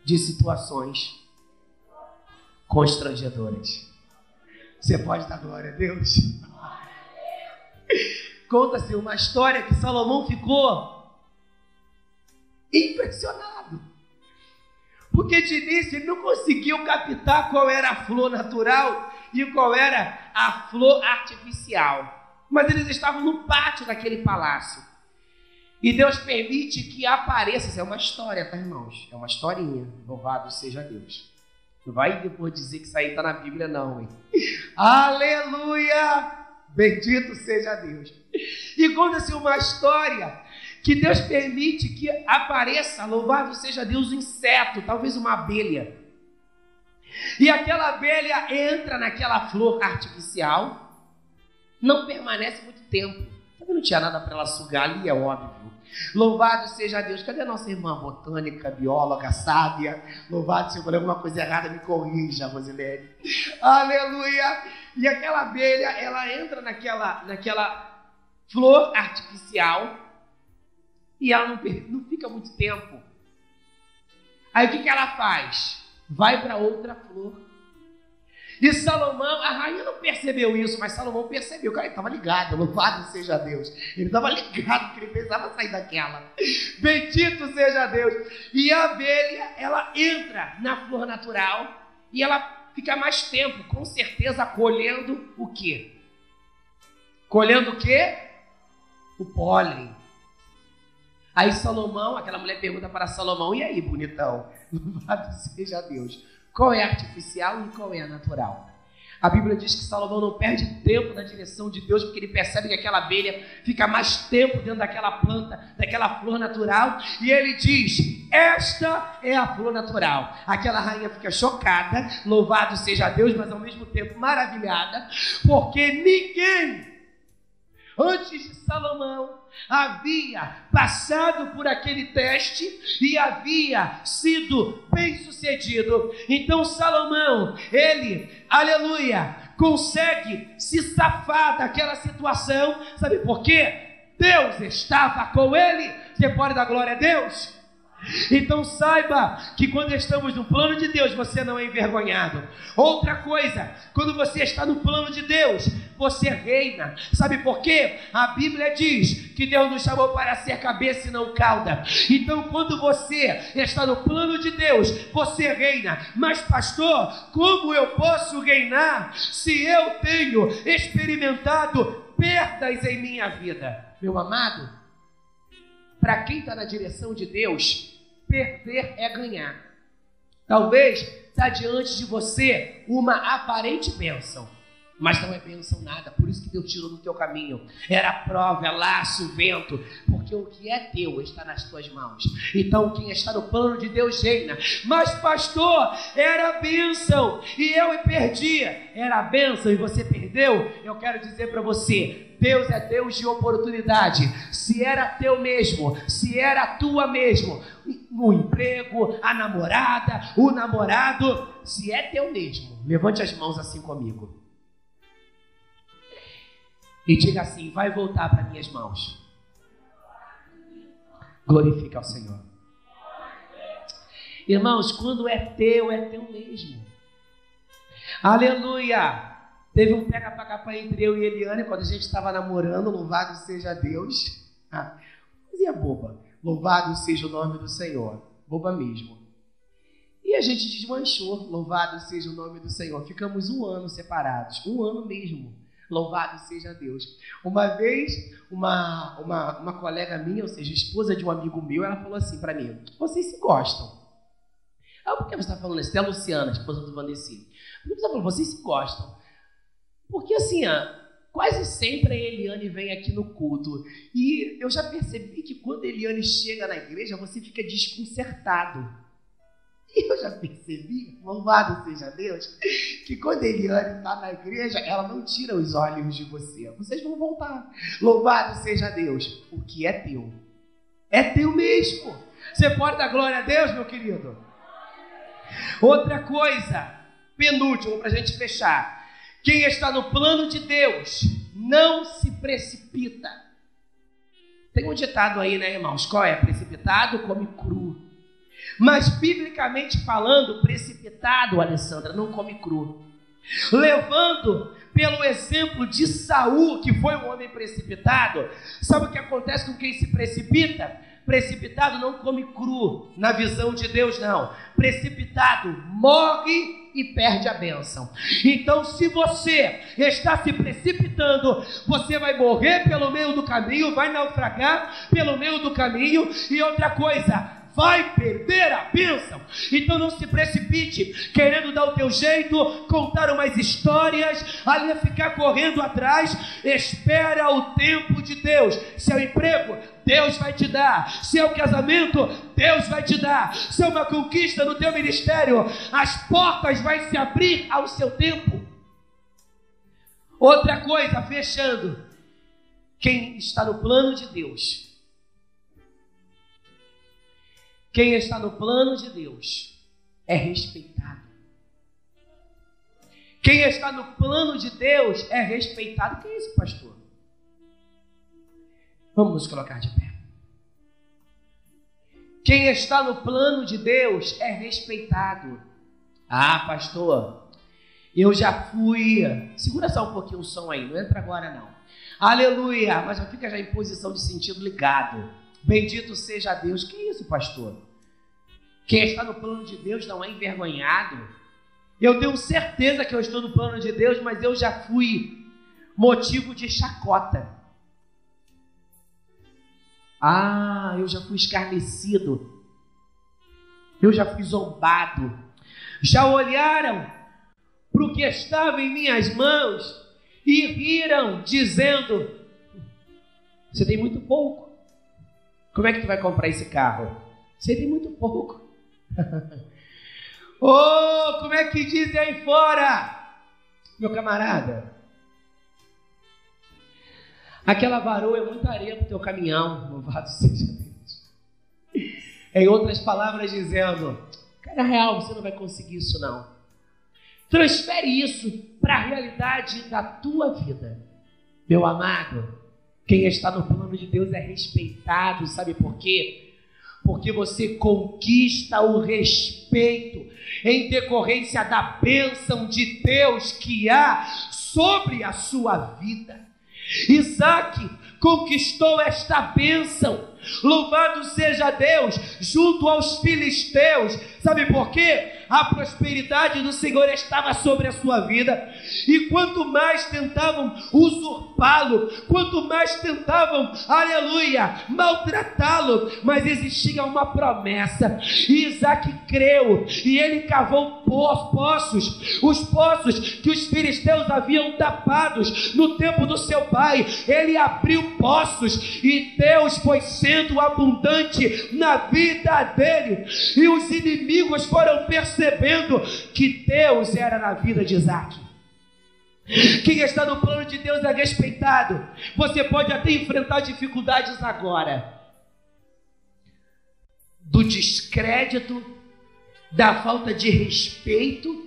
de situações constrangedoras. Você pode dar glória a Deus? Conta-se uma história que Salomão ficou impressionado, porque de início ele não conseguiu captar qual era a flor natural e qual era a flor artificial. Mas eles estavam no pátio daquele palácio. E Deus permite que apareça. Isso é uma história, tá, irmãos? É uma historinha. Louvado seja Deus. Não vai depois dizer que isso aí está na Bíblia, não, hein? Aleluia! Bendito seja Deus. E conta-se uma história que Deus permite que apareça, louvado seja Deus, um inseto, talvez uma abelha. E aquela abelha entra naquela flor artificial, não permanece muito tempo. Também não tinha nada para ela sugar ali, é óbvio. Louvado seja Deus. Cadê a nossa irmã botânica, bióloga, sábia? Louvado, se eu falei alguma coisa errada, me corrija, Rosilene. Aleluia! E aquela abelha, ela entra naquela flor artificial e ela não fica muito tempo. Aí o que ela faz? vai para outra flor. E Salomão, a rainha não percebeu isso, mas Salomão percebeu, cara, ele estava ligado, louvado seja Deus. Ele estava ligado que ele precisava sair daquela. Bendito seja Deus. E a abelha, ela entra na flor natural e ela fica mais tempo, com certeza, colhendo o quê? Colhendo o quê? O pólen. Aí Salomão, aquela mulher pergunta para Salomão, e aí, bonitão? Louvado seja Deus. Qual é a artificial e qual é a natural? A Bíblia diz que Salomão não perde tempo na direção de Deus, porque ele percebe que aquela abelha fica mais tempo dentro daquela planta, daquela flor natural, e ele diz, esta é a flor natural. Aquela rainha fica chocada, louvado seja Deus, mas ao mesmo tempo maravilhada, porque ninguém antes de Salomão havia passado por aquele teste e havia sido bem sucedido. Então Salomão, ele, aleluia, consegue se safar daquela situação. Sabe por quê? Deus estava com ele. Você pode dar glória a Deus? Então saiba que quando estamos no plano de Deus, você não é envergonhado. Outra coisa, quando você está no plano de Deus, você reina. Sabe por quê? A Bíblia diz que Deus nos chamou para ser cabeça e não cauda. Então quando você está no plano de Deus, você reina. Mas pastor, como eu posso reinar se eu tenho experimentado perdas em minha vida? Meu amado, para quem está na direção de Deus, perder é ganhar. Talvez está diante de você uma aparente bênção, mas não é bênção nada. Por isso que Deus tirou do teu caminho. Era prova, é laço, vento, porque o que é teu está nas tuas mãos. Então quem está no plano de Deus reina. Mas pastor, era bênção e eu perdi. Era bênção e você perdeu. Eu quero dizer para você, Deus é Deus de oportunidade. Se era teu mesmo, se era tua mesmo, o emprego, a namorada, o namorado, se é teu mesmo, levante as mãos assim comigo e diga assim, vai voltar para minhas mãos. Glorifica ao Senhor. Irmãos, quando é teu mesmo. Aleluia. Teve um pega-pra-capá entre eu e Eliane, quando a gente estava namorando, louvado seja Deus. Coisinha boba. Louvado seja o nome do Senhor. Boba mesmo. E a gente desmanchou, louvado seja o nome do Senhor. Ficamos 1 ano separados, 1 ano mesmo. Louvado seja Deus. Uma vez, uma colega minha, ou seja, esposa de um amigo meu, ela falou assim para mim, vocês se gostam? Por que você está falando isso? É a Luciana, esposa do Vandeci. Por que você está falando, vocês se gostam? Porque assim, quase sempre a Eliane vem aqui no culto. E eu já percebi que quando a Eliane chega na igreja, você fica desconcertado. E eu já percebi, louvado seja Deus, que quando a Eliane está na igreja, ela não tira os olhos de você. Vocês vão voltar. Louvado seja Deus. O que é teu? É teu mesmo. Você pode dar glória a Deus, meu querido? Outra coisa, penúltimo, para a gente fechar. Quem está no plano de Deus não se precipita. Tem um ditado aí, né, irmãos? Qual é? Precipitado come cru. Mas, biblicamente falando, precipitado, Alessandra, não come cru. Levando pelo exemplo de Saul, que foi um homem precipitado, sabe o que acontece com quem se precipita? Precipitado não come cru, na visão de Deus não. Precipitado morre e perde a bênção. Então, se você está se precipitando, você vai morrer pelo meio do caminho, vai naufragar pelo meio do caminho. E outra coisa, vai perder a bênção. Então não se precipite querendo dar o teu jeito, contar umas histórias, ali ficar correndo atrás. Espera o tempo de Deus. Se é o emprego, Deus vai te dar. Se é o casamento, Deus vai te dar. Se é uma conquista no teu ministério, as portas vão se abrir ao seu tempo. Outra coisa, fechando, quem está no plano de Deus, quem está no plano de Deus é respeitado. Quem está no plano de Deus é respeitado. O que é isso, pastor? Vamos nos colocar de pé. Quem está no plano de Deus é respeitado. Ah, pastor, eu já fui. Segura só um pouquinho o som aí, não entra agora não. Aleluia, mas já fica já em posição de sentido ligado. Bendito seja Deus. Que isso, pastor? Quem está no plano de Deus não é envergonhado. Eu tenho certeza que eu estou no plano de Deus, mas eu já fui motivo de chacota. Ah, eu já fui escarnecido. Eu já fui zombado. Já olharam para o que estava em minhas mãos e riram, dizendo: você tem muito pouco. Como é que tu vai comprar esse carro? Você tem muito pouco. Oh, como é que dizem aí fora, meu camarada? Aquela varoa é muita areia para o teu caminhão. Louvado seja Deus. Em outras palavras, dizendo: cara, real, você não vai conseguir isso não. Transfere isso para a realidade da tua vida. Meu amado, quem está no plano de Deus é respeitado. Sabe por quê? Porque você conquista o respeito em decorrência da bênção de Deus que há sobre a sua vida. Isaac conquistou esta bênção, louvado seja Deus, junto aos filisteus. Sabe por quê? A prosperidade do Senhor estava sobre a sua vida, e quanto mais tentavam usurpá-lo, quanto mais tentavam, aleluia, maltratá-lo, mas existia uma promessa, e Isaac creu, e ele cavou poços, os poços que os filisteus haviam tapados no tempo do seu pai. Ele abriu poços, e Deus foi sendo abundante na vida dele, e os inimigos foram percebendo que Deus era na vida de Isaac. Quem está no plano de Deus é respeitado. Você pode até enfrentar dificuldades agora, do descrédito, da falta de respeito,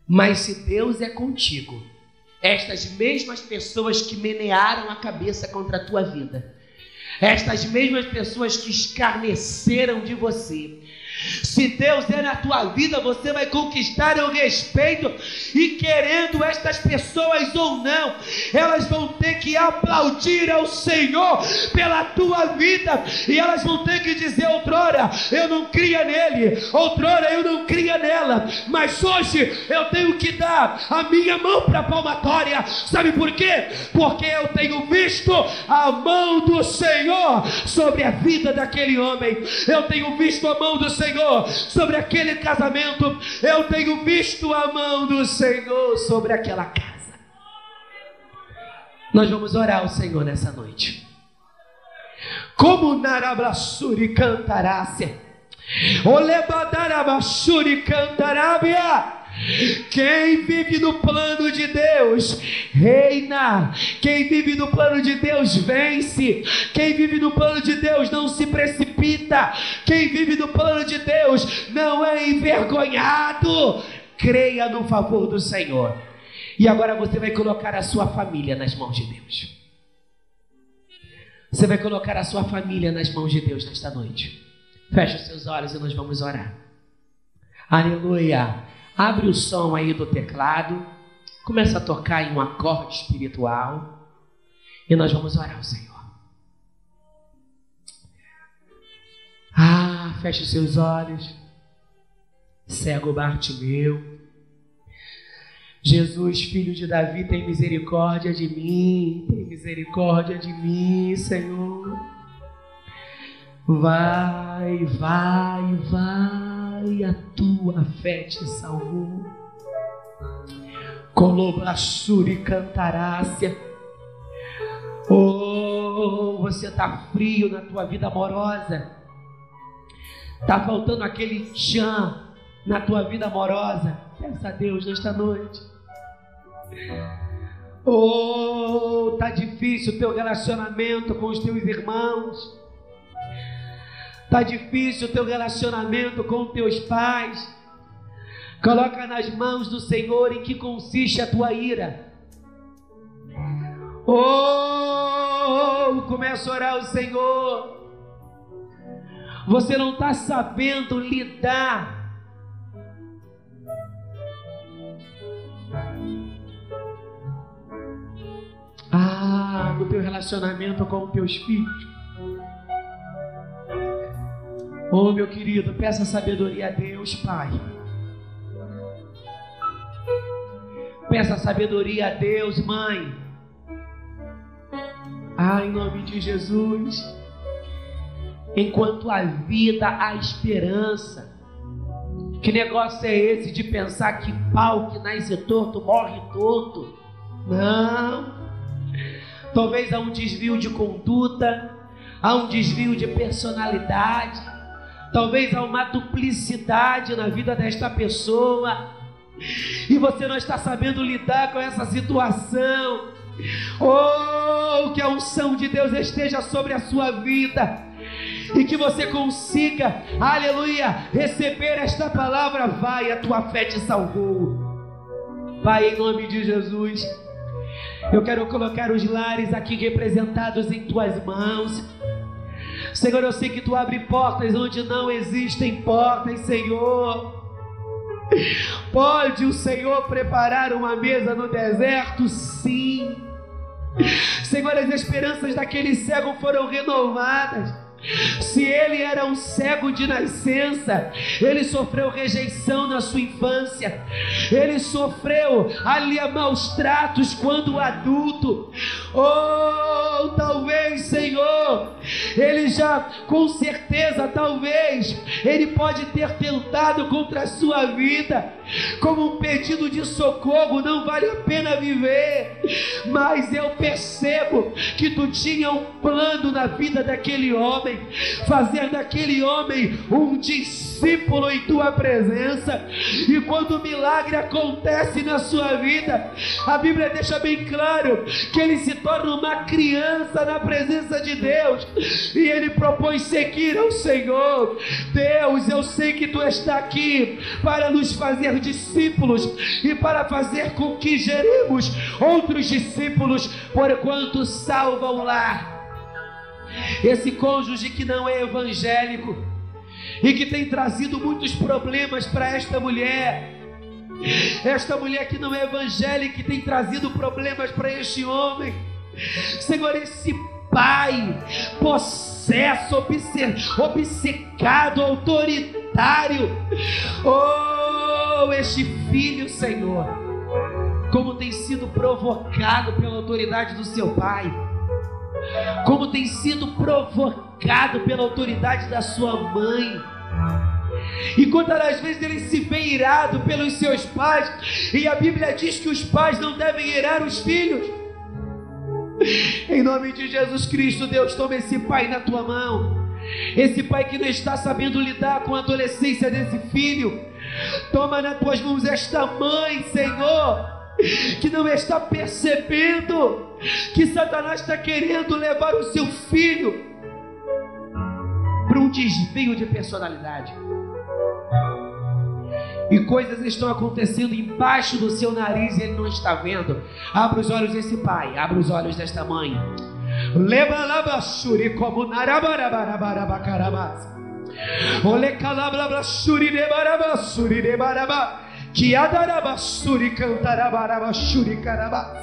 mas se Deus é contigo, estas mesmas pessoas que menearam a cabeça contra a tua vida, estas mesmas pessoas que escarneceram de você, se Deus é na tua vida, você vai conquistar o respeito, e querendo estas pessoas ou não, elas vão ter que aplaudir ao Senhor pela tua vida, e elas vão ter que dizer: outrora eu não cria nele, outrora eu não cria nela, mas hoje eu tenho que dar a minha mão para a palmatória. Sabe por quê? Porque eu tenho visto a mão do Senhor sobre a vida daquele homem, eu tenho visto a mão do Senhor sobre aquele casamento, eu tenho visto a mão do Senhor sobre aquela casa. Nós vamos orar ao Senhor nessa noite. Como Narabrassuri cantarácia, Olebadarabassuri cantarábia. Quem vive no plano de Deus reina. Quem vive no plano de Deus vence. Quem vive no plano de Deus não se precipita. Quem vive no plano de Deus não é envergonhado. Creia no favor do Senhor. E agora você vai colocar a sua família nas mãos de Deus. Você vai colocar a sua família nas mãos de Deus nesta noite. Feche os seus olhos e nós vamos orar. Aleluia. Abre o som aí do teclado, começa a tocar em um acorde espiritual, e nós vamos orar ao Senhor. Feche os seus olhos. Cego Bartimeu. Jesus, filho de Davi, tem misericórdia de mim, tem misericórdia de mim, Senhor. Vai, vai, vai, a tua fé te salvou. Colobrassuri cantarácia. Oh, você está frio na tua vida amorosa. Está faltando aquele tchan na tua vida amorosa. Peça a Deus nesta noite. Oh, está difícil o teu relacionamento com os teus irmãos. Está difícil o teu relacionamento com teus pais. Coloca nas mãos do Senhor em que consiste a tua ira. Oh, começa a orar ao Senhor. Você não está sabendo lidar no teu relacionamento com os teus filhos. Oh, meu querido, peça sabedoria a Deus, Pai. Peça sabedoria a Deus, Mãe. Em nome de Jesus. Enquanto há vida, há esperança. Que negócio é esse de pensar que pau que nasce torto, morre torto? Não. Talvez há um desvio de conduta, há um desvio de personalidade, talvez há uma duplicidade na vida desta pessoa, e você não está sabendo lidar com essa situação. Oh, que a unção de Deus esteja sobre a sua vida, e que você consiga, aleluia, receber esta palavra. Vai, a tua fé te salvou. Vai, em nome de Jesus. Eu quero colocar os lares aqui representados em tuas mãos. Senhor, eu sei que tu abre portas onde não existem portas, Senhor. Pode o Senhor preparar uma mesa no deserto? Sim. Senhor, as esperanças daquele cego foram renovadas. Se ele era um cego de nascença, ele sofreu rejeição na sua infância, ele sofreu ali maus tratos quando adulto. Oh, talvez, Senhor, ele já, com certeza, talvez, ele pode ter tentado contra a sua vida, como um pedido de socorro. Não vale a pena viver, mas eu percebo que tu tinha um plano na vida daquele homem, fazer daquele homem um discípulo em tua presença. E quando o milagre acontece na sua vida, a Bíblia deixa bem claro que ele se torna uma criança na presença de Deus, e ele propõe seguir ao Senhor. Deus, eu sei que tu está aqui para nos fazer discípulos e para fazer com que geremos outros discípulos, porquanto salva o lar. Esse cônjuge que não é evangélico e que tem trazido muitos problemas para esta mulher que não é evangélica, que tem trazido problemas para este homem. Senhor, esse pai possesso, obcecado, autoritário, oh, este filho, Senhor, como tem sido provocado pela autoridade do seu pai, como tem sido provocado pela autoridade da sua mãe, e quantas vezes ele se vê irado pelos seus pais, e a Bíblia diz que os pais não devem irar os filhos. Em nome de Jesus Cristo, Deus, toma esse pai na tua mão, esse pai que não está sabendo lidar com a adolescência desse filho. Toma nas tuas mãos esta mãe, Senhor, que não está percebendo que Satanás está querendo levar o seu filho para um desvio de personalidade, e coisas estão acontecendo embaixo do seu nariz e ele não está vendo. Abra os olhos desse pai, abra os olhos desta mãe. Leva lá basuri como narabarabarabarabacarabas. Ole calabrabasuri de barabasuri de barabá. Que adarabasuri cantarabarabaxuri carabas.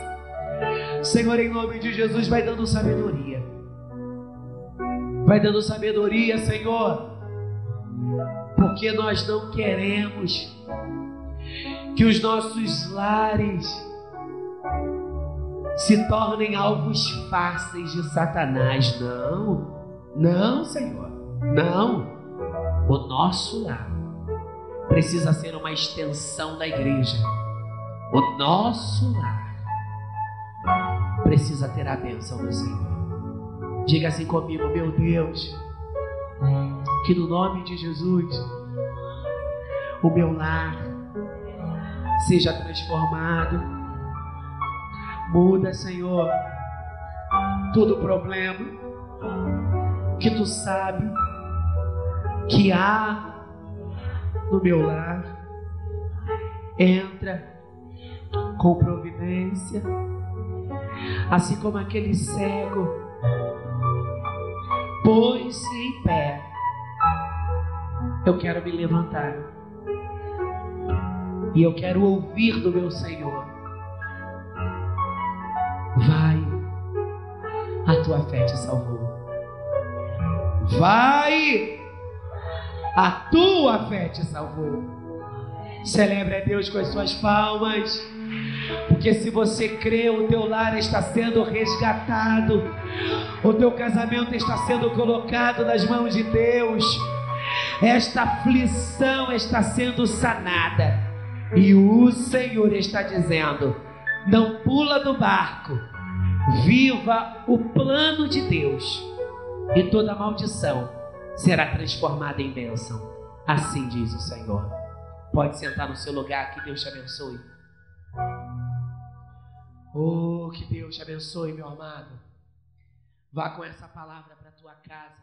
Senhor, em nome de Jesus, vai dando sabedoria. Vai dando sabedoria, Senhor, porque nós não queremos que os nossos lares se tornem alvos fáceis de Satanás. Não, Senhor, não. O nosso lar precisa ser uma extensão da igreja. O nosso lar precisa ter a bênção do Senhor. Diga assim comigo: meu Deus, que no nome de Jesus o meu lar seja transformado. Muda, Senhor, todo problema que tu sabe que há no meu lar. Entra com providência, assim como aquele cego pôs-se em pé. Eu quero me levantar e eu quero ouvir do meu Senhor. Vai tua fé te salvou. Vai, a tua fé te salvou. Celebre a Deus com as suas palmas, porque se você crê, o teu lar está sendo resgatado, o teu casamento está sendo colocado nas mãos de Deus, esta aflição está sendo sanada, e o Senhor está dizendo: não pula do barco, viva o plano de Deus, e toda maldição será transformada em bênção. Assim diz o Senhor. Pode sentar no seu lugar, que Deus te abençoe. Oh, que Deus te abençoe, meu amado. Vá com essa palavra para a tua casa.